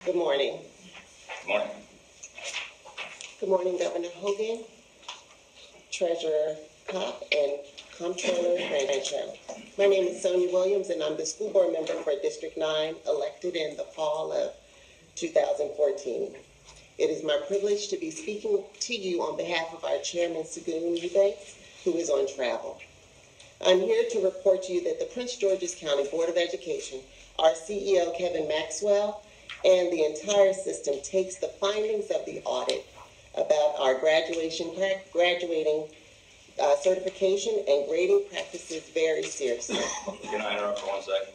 Good morning. Good morning. Good morning, Governor Hogan, Treasurer Kopp, and Comptroller Rancho. My name is Sonia Williams, and I'm the school board member for District 9, elected in the fall of 2014. It is my privilege to be speaking to you on behalf of our Chairman, Segun Eubanks, who is on travel. I'm here to report to you that the Prince George's County Board of Education, our CEO, Kevin Maxwell, and the entire system takes the findings of the audit about our graduating certification and grading practices very seriously. Can I interrupt for 1 second?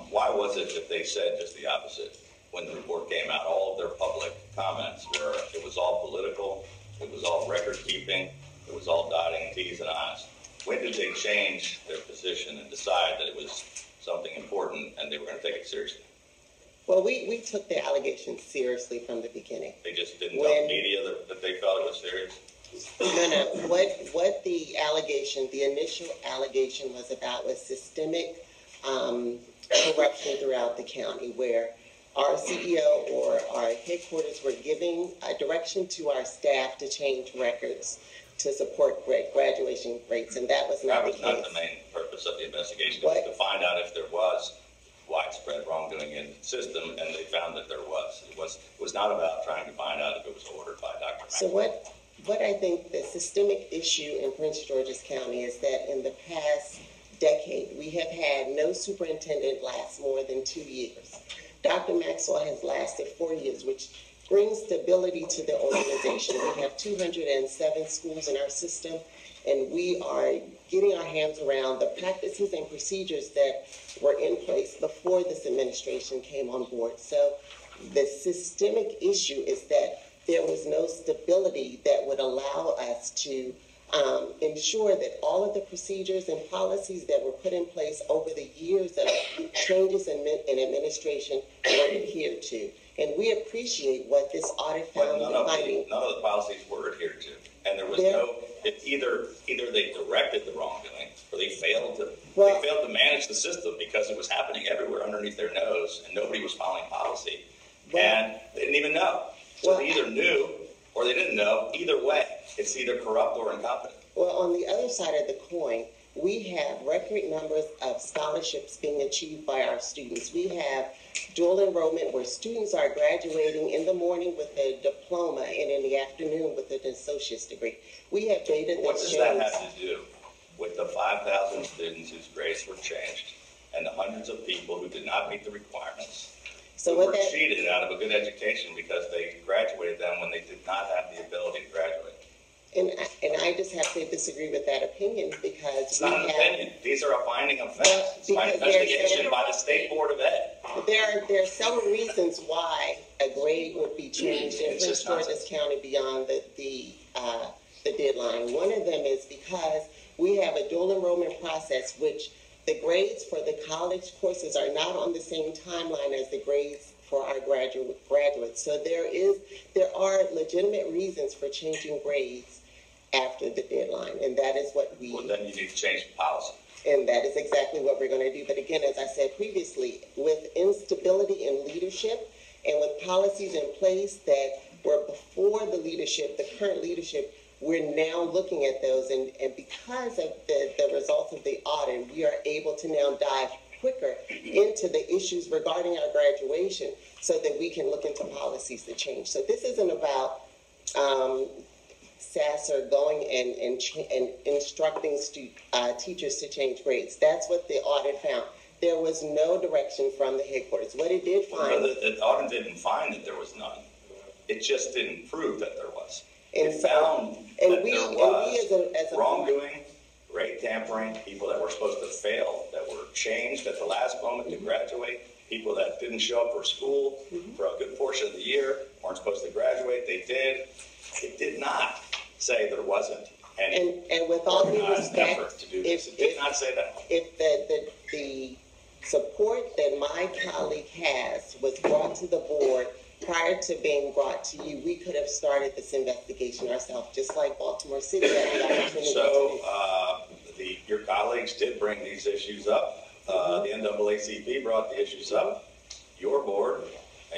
Why was it that they said just the opposite when the report came out? All of their public comments were it was all political, it was all record keeping, it was all dotting T's and I's. When did they change their position and decide that it was something important and they were going to take it seriously? Well, we took the allegations seriously from the beginning. They just didn't tell the media that they felt it was serious? No. What the allegation, the initial allegation was about was systemic corruption throughout the county, where our CEO or our headquarters were giving a direction to our staff to change records to support graduation rates, and that was not the case. That was not the main purpose of the investigation. It was to find out if there was widespread wrongdoing in the system, and they found that there was. It was not about trying to find out if it was ordered by Dr. So what I think the systemic issue in Prince George's County is that in the past decade, we have had no superintendent last more than 2 years. Dr. Maxwell has lasted 4 years, which brings stability to the organization. We have 207 schools in our system, and we are getting our hands around the practices and procedures that were in place before this administration came on board. So the systemic issue is that there was no stability that would allow us to ensure that all of the procedures and policies that were put in place over the years of changes in administration were adhered to. And we appreciate what this audit found. None of the policies were adhered to. And there was either they directed the wrongdoing or they failed to manage the system because it was happening everywhere underneath their nose and nobody was following policy. And they didn't even know. So they either knew or they didn't know. Either way, it's either corrupt or incompetent. Well, on the other side of the coin, we have record numbers of scholarships being achieved by our students. We have dual enrollment where students are graduating in the morning with a diploma and in the afternoon with an associate's degree. We have data that What does that have to do with the 5,000 students whose grades were changed and the hundreds of people who did not meet the requirements? So who were cheated out of a good education because they graduated them when they did not have the ability to graduate. And I just have to disagree with that opinion because it's not an opinion. These are a finding of facts. It's by investigation by the State Board of Ed. There are several reasons why a grade would be changed in Prince George's County beyond the deadline. One of them is because we have a dual enrollment process, which the grades for the college courses are not on the same timeline as the grades for our graduates. So there are legitimate reasons for changing grades after the deadline, and that is what we... Well, then you need to change the policy. And that is exactly what we're going to do. But again, as I said previously, with instability in leadership and with policies in place that were before the leadership, the current leadership, we're now looking at those. And because of the results of the audit, we are able to now dive quicker into the issues regarding our graduation so that we can look into policies to change. So this isn't about SASR going and instructing teachers to change grades. That's what the audit found. There was no direction from the headquarters. What it did find... Well, the audit didn't find that there was none. It just didn't prove that there was. It found that there was wrongdoing, grade tampering, people that were supposed to fail, that were changed at the last moment to graduate, people that didn't show up for school for a good portion of the year, weren't supposed to graduate, they did. It did not say there wasn't any and with all due respect, effort to do this. It did not say that. If the support that my colleague has was brought to the board prior to being brought to you, we could have started this investigation ourselves, just like Baltimore City had the opportunity. So your colleagues did bring these issues up. The NAACP brought the issues up. Your board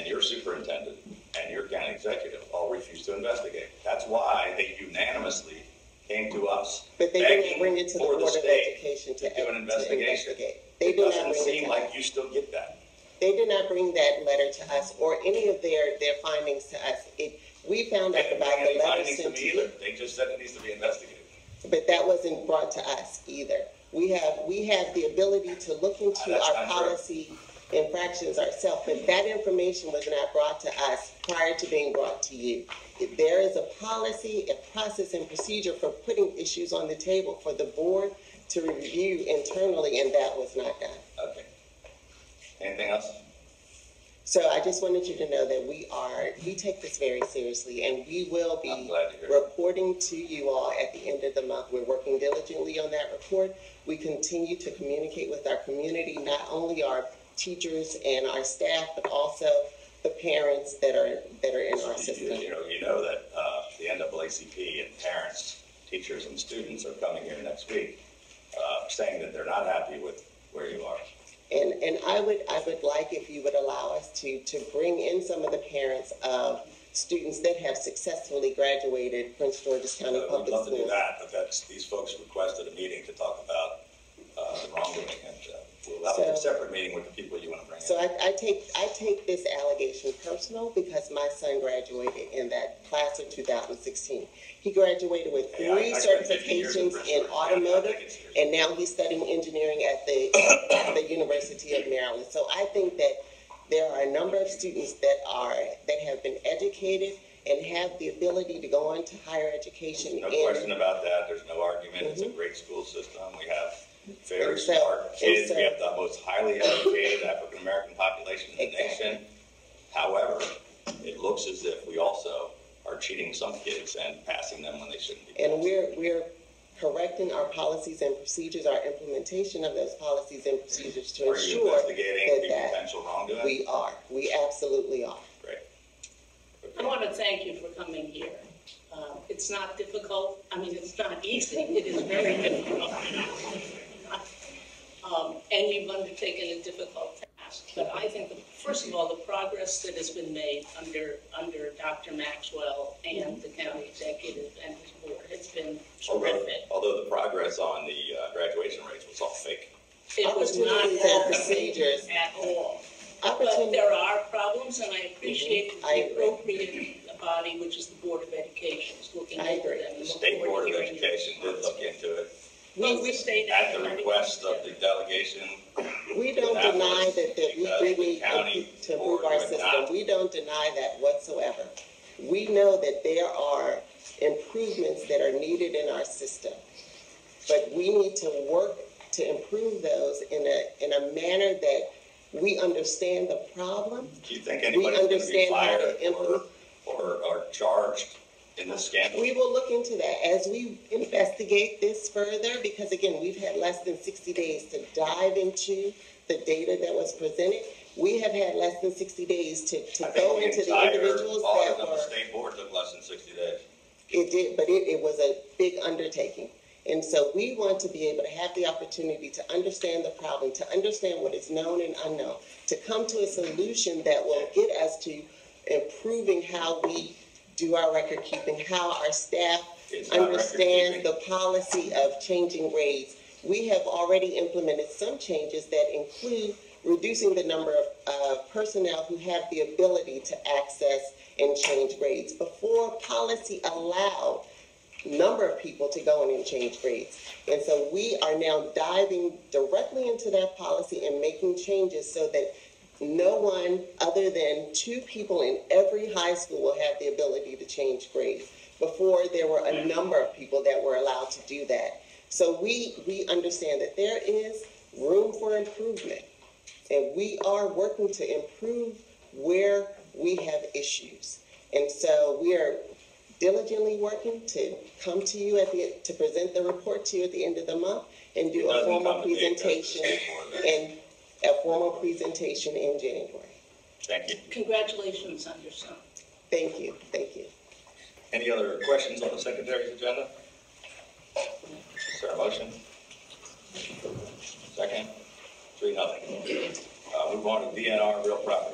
and your superintendent and your county executive all refused to investigate. That's why they unanimously came to us. But they didn't bring it to the Board of Education to do an investigation. They it doesn't seem like you still get that. They did not bring that letter to us or any of their findings to us. We found out about the letter sent to you. They just said it needs to be investigated. But that wasn't brought to us either. We have the ability to look into our policy infractions ourselves, but that information was not brought to us prior to being brought to you. There is a policy, a process, and procedure for putting issues on the table for the board to review internally, and that was not done. Okay. Anything else? So I just wanted you to know that we take this very seriously, and we will be reporting to you all at the end of the month. We're working diligently on that report. We continue to communicate with our community, not only our teachers and our staff, but also the parents that are in our system. You know that the NAACP and parents, teachers, and students are coming here next week, saying that they're not happy with where you are. And I would like if you would allow us to bring in some of the parents of students that have successfully graduated Prince George's County Public Schools. We'd love to do that, but these folks requested a meeting to talk about the wrongdoing, and we'll have a separate meeting with the people you want to bring in. So I take this allegation personal because my son graduated in that class of 2016. He graduated with 3 certifications in automotive, and now he's studying engineering at the University of Maryland. So I think that there are a number of students that have been educated and have the ability to go on to higher education. No question about that. There's no argument. It's a great school system. We have very smart kids. We have the most highly educated African American population in the nation. However, it looks as if we also are cheating some kids and passing them when they shouldn't be. And we're correcting our policies and procedures, our implementation of those policies and procedures to ensure you investigating the potential wrongdoing? We are. We absolutely are. Great. I want to thank you for coming here. It's not difficult. I mean, it's not easy. It is very difficult. And you've undertaken a difficult task. But I think, first of all, the progress that has been made under Dr. Maxwell and the county executive and his board has been terrific. Although the progress on the graduation rates was all fake. It was not all procedures at all. But there are problems, and I appreciate the appropriate body, which is the Board of Education, is looking into them. The State Board of Education did look into it. We stayed at the request of the delegation. We don't deny that we really need to improve our system. We don't deny that whatsoever. We know that there are improvements that are needed in our system, but we need to work to improve those in a manner that we understand the problem. Do you think anybody's going to be fired or charged in this scandal? We will look into that as we investigate this further, because again, we've had less than 60 days to dive into the data that was presented. We have had less than 60 days to go into the individuals that were. The State Board took less than 60 days. It did, but it was a big undertaking. And so we want to be able to have the opportunity to understand the problem, to understand what is known and unknown, to come to a solution that will get us to improving how we do our record keeping, how our staff understands the policy of changing grades. We have already implemented some changes that include reducing the number of personnel who have the ability to access and change grades. Before, policy allowed number of people to go in and change grades. And so we are now diving directly into that policy and making changes so that no one other than 2 people in every high school will have the ability to change grades. Before, there were a number of people that were allowed to do that. So we understand that there is room for improvement, and we are working to improve where we have issues. And so we are diligently working to come to you to present the report to you at the end of the month and do a formal presentation in January. Thank you. Congratulations on your son. Thank you. Thank you. Any other questions on the Secretary's agenda? Is there a motion? Second? 3-0. Move on to DNR real property.